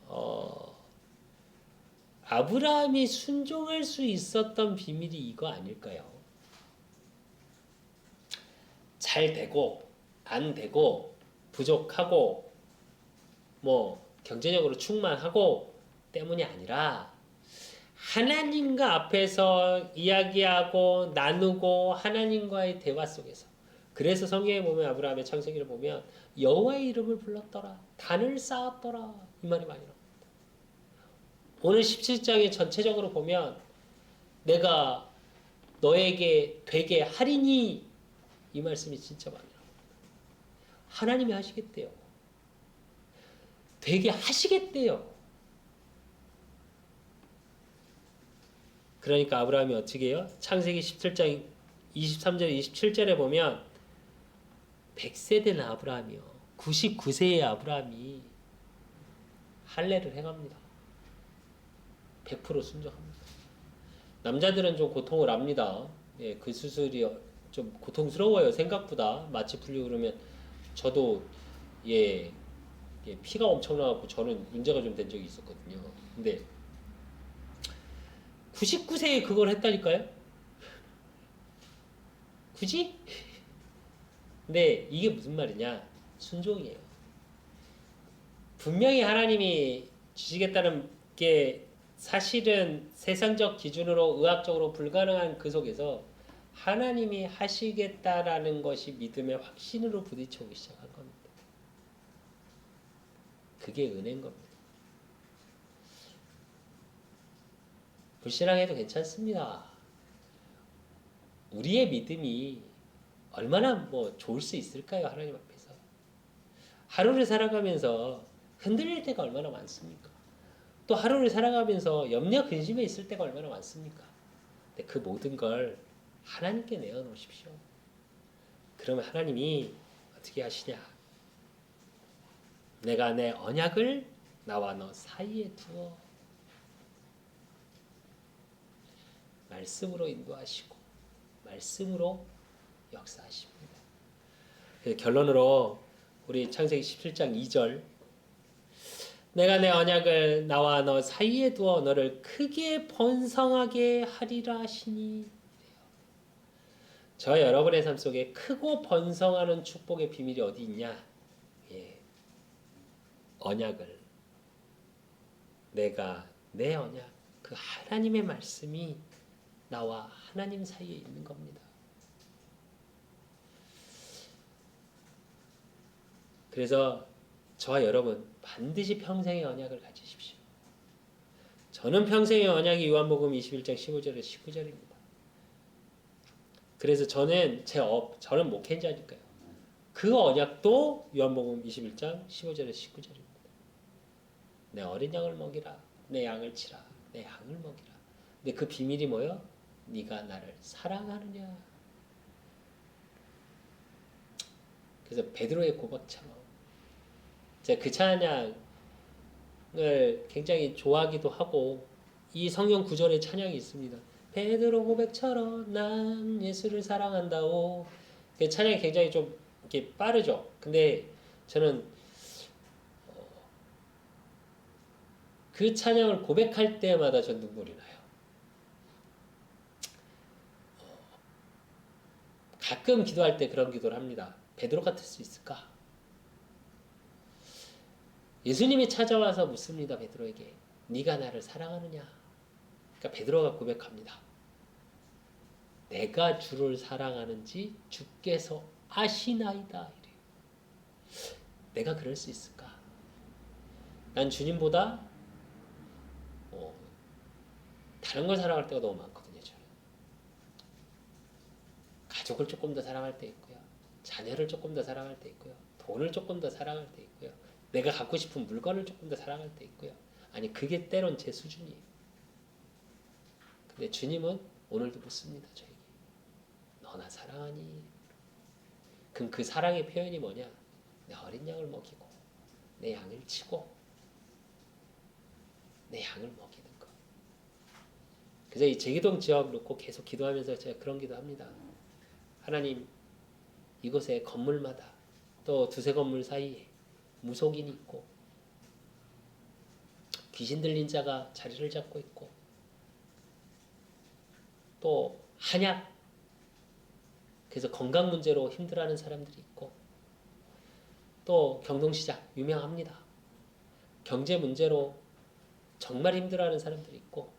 행복하더라고요. 아브라함이 순종할 수 있었던 비밀이 이거 아닐까요? 잘 되고 안 되고 부족하고 뭐 경제적으로 충만하고 때문이 아니라 하나님과 앞에서 이야기하고 나누고 하나님과의 대화 속에서 그래서 성경에 보면 아브라함의 창세기를 보면 여호와의 이름을 불렀더라 단을 쌓았더라 이 말이 많이 나옵니다. 오늘 17장에 전체적으로 보면 내가 너에게 되게 하리니 이 말씀이 진짜 많이 나옵니다. 하나님이 하시겠대요. 되게 하시겠대요. 그러니까 아브라함이 어떻게 해요? 창세기 17장 23절 27절에 보면 100세 된 아브라함이요. 99세의 아브라함이 할례를 행합니다. 100% 순종합니다. 남자들은 좀 고통을 압니다. 그 수술이 좀 고통스러워요. 생각보다 마취 풀리고 그러면 저도 피가 엄청나고 저는 문제가 좀 된 적이 있었거든요. 근데 99세에 그걸 했다니까요? 굳이? 근데 이게 무슨 말이냐? 순종이에요. 분명히 하나님이 주시겠다는 게 사실은 세상적 기준으로 의학적으로 불가능한 그 속에서 하나님이 하시겠다라는 것이 믿음의 확신으로 부딪혀오기 시작한 겁니다. 그게 은혜인 겁니다. 불신앙해도 괜찮습니다. 우리의 믿음이 얼마나 좋을 수 있을까요? 하나님 앞에서. 하루를 살아가면서 흔들릴 때가 얼마나 많습니까? 또 하루를 살아가면서 염려 근심에 있을 때가 얼마나 많습니까? 근데 그 모든 걸 하나님께 내어놓으십시오. 그러면 하나님이 어떻게 하시냐? 내가 내 언약을 나와 너 사이에 두어 말씀으로 인도하시고 말씀으로 역사하십니다. 결론으로 우리 창세기 17장 2절 내가 내 언약을 나와 너 사이에 두어 너를 크게 번성하게 하리라 하시니 저 여러분의 삶 속에 크고 번성하는 축복의 비밀이 어디 있냐? 예. 언약을 내가 내 언약 그 하나님의 말씀이 나와 하나님 사이에 있는 겁니다. 그래서 저와 여러분 반드시 평생의 언약을 가지십시오. 저는 평생의 언약이 요한복음 21장 15절에 19절입니다. 그래서 저는 저는 목회자니까요. 그 언약도 요한복음 21장 15절에 19절입니다. 내 어린 양을 먹이라. 내 양을 치라. 내 양을 먹이라. 근데 그 비밀이 뭐예요? 네가 나를 사랑하느냐. 그래서 베드로의 고백처럼 제가 그 찬양을 굉장히 좋아하기도 하고 이 성경 구절에 찬양이 있습니다. 베드로 고백처럼 난 예수를 사랑한다오. 그 찬양이 굉장히 좀 이렇게 빠르죠. 근데 저는 그 찬양을 고백할 때마다 전 눈물이 나요. 가끔 기도할 때 그런 기도를 합니다. 베드로 같을 수 있을까? 예수님이 찾아와서 묻습니다. 베드로에게 네가 나를 사랑하느냐? 그러니까 베드로가 고백합니다. 내가 주를 사랑하는지 주께서 아시나이다. 이래요. 내가 그럴 수 있을까? 난 주님보다 다른 걸 사랑할 때가 너무 많거든요. 저는. 가족을 조금 더 사랑할 때 있고요. 자녀를 조금 더 사랑할 때 있고요. 돈을 조금 더 사랑할 때 있고요. 내가 갖고 싶은 물건을 조금 더 사랑할 때 있고요. 아니 그게 때론 제 수준이에요. 근데 주님은 오늘도 묻습니다. 저에게. 너나 사랑하니? 그럼 그 사랑의 표현이 뭐냐? 내 어린 양을 먹이고 내 양을 치고 내 양을 먹이는 것. 그래서 이 제기동 지역 놓고 계속 기도하면서 제가 그런 기도합니다. 하나님 이곳에 건물마다 또 두세 건물 사이에 무속인이 있고 귀신 들린 자가 자리를 잡고 있고 또 한약 그래서 건강 문제로 힘들어하는 사람들이 있고 또 경동시장 유명합니다. 경제 문제로 정말 힘들어하는 사람들이 있고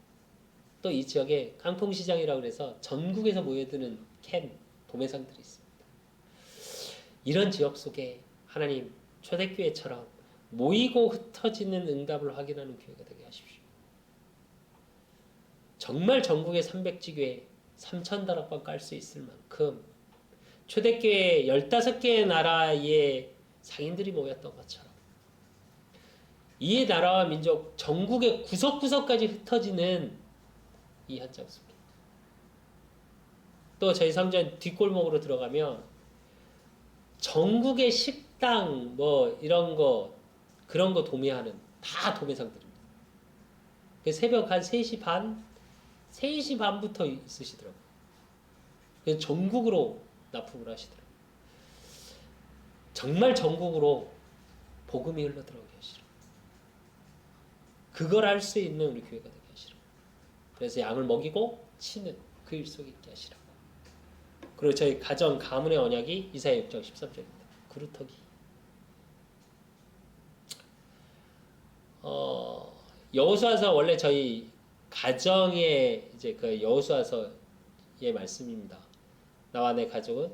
또 이 지역에 깡통시장이라고 해서 전국에서 모여드는 캔 도매상들이 있습니다. 이런 지역 속에 하나님 초대교회처럼 모이고 흩어지는 응답을 확인하는 교회가 되게 하십시오. 정말 전국에 300지교회 3,000다락방 깔 수 있을 만큼 초대교회 15개의 나라의 상인들이 모였던 것처럼 이의 나라와 민족 전국의 구석구석까지 흩어지는 이 현장 속에 또 저희 성전 뒷골목으로 들어가면 전국의 식당 뭐 이런 거 그런 거 도매하는 다 도매상들입니다. 새벽 한 3시 반? 3시 반부터 있으시더라고요. 그래서 전국으로 납품을 하시더라고요. 정말 전국으로 복음이 흘러 들어오게 하시라고. 그걸 할 수 있는 우리 교회가 되게 하시라고. 그래서 양을 먹이고 치는 그 일 속에 있게 하시라고. 그리고 저희 가정 가문의 언약이 이사야 6장 13절입니다. 그루터기. 여호수아서 원래 저희 가정의 이제 그 여호수아서의 말씀입니다. 나와 내 가족은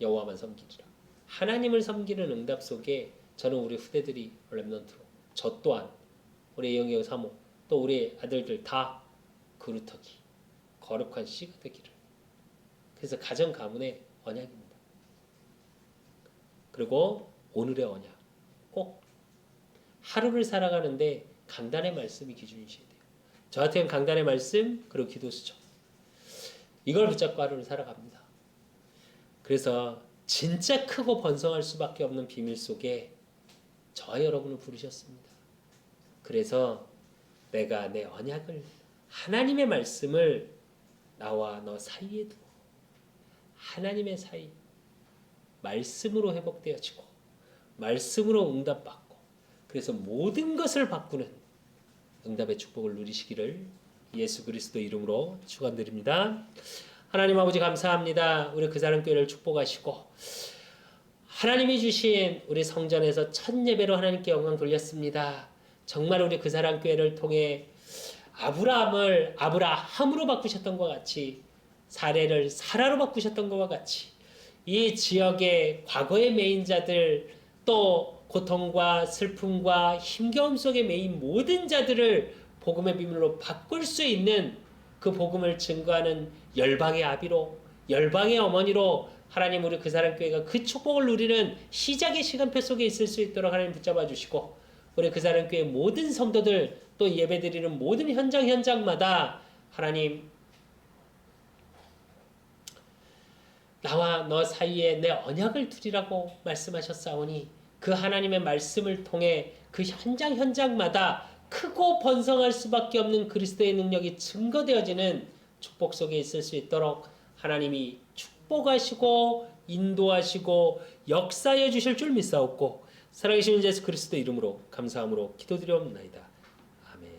여호와만 섬기리라. 하나님을 섬기는 응답 속에 저는 우리 후대들이 렘넌트로 저 또한 우리 영영 사모 또 우리 아들들 다 그루터기 거룩한 씨가 되기를. 그래서 가정 가문의 언약입니다. 그리고 오늘의 언약 꼭 하루를 살아가는데 강단의 말씀이 기준이셔야 돼요. 저한테는 강단의 말씀 그리고 기도 수첩 이걸 붙잡고 하루를 살아갑니다. 그래서 진짜 크고 번성할 수밖에 없는 비밀 속에 저와 여러분을 부르셨습니다. 그래서 내가 내 언약을, 하나님의 말씀을 나와 너 사이에 두어 하나님의 사이, 말씀으로 회복되어지고 말씀으로 응답받고, 그래서 모든 것을 바꾸는 응답의 축복을 누리시기를 예수 그리스도 이름으로 축원드립니다. 하나님 아버지 감사합니다. 우리 그 사람 교회를 축복하시고 하나님이 주신 우리 성전에서 첫 예배로 하나님께 영광 돌렸습니다. 정말 우리 그 사람 교회를 통해 아브라함을 아브라함으로 바꾸셨던 것과 같이, 사례를 사라로 바꾸셨던 것과 같이, 이 지역의 과거의 매인자들, 또 고통과 슬픔과 힘겨움 속에 매인 모든 자들을 복음의 비밀로 바꿀 수 있는 그 복음을 증거하는 열방의 아비로, 열방의 어머니로 하나님 우리 그 사람 교회가 그 축복을 누리는 시작의 시간표 속에 있을 수 있도록 하나님 붙잡아 주시고, 우리 그 사람 교회 모든 성도들, 또 예배드리는 모든 현장마다 하나님 나와 너 사이에 내 언약을 두리라고 말씀하셨사오니, 그 하나님의 말씀을 통해 그 현장마다 크고 번성할 수밖에 없는 그리스도의 능력이 증거되어지는 축복 속에 있을 수 있도록 하나님이 축복하시고 인도하시고 역사해 주실 줄 믿사옵고, 살아계신 예수 그리스도 이름으로 감사함으로 기도드리옵나이다. 아멘.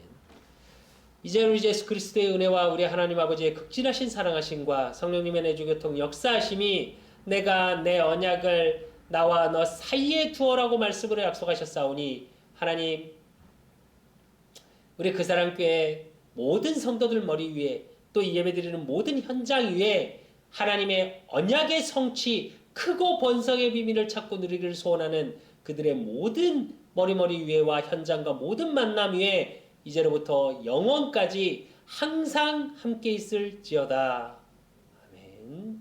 이제 우리 예수 그리스도의 은혜와 우리 하나님 아버지의 극진하신 사랑하심과 성령님의 내주교통 역사하심이, 내가 내 언약을 나와 너 사이에 두어라고 말씀으로 약속하셨사오니, 하나님 우리 그 사람 교회 모든 성도들 머리 위에, 또 예배드리는 모든 현장 위에 하나님의 언약의 성취, 크고 번성의 비밀을 찾고 누리기를 소원하는 그들의 모든 머리 위에와 현장과 모든 만남 위에 이제로부터 영원까지 항상 함께 있을지어다. 아멘.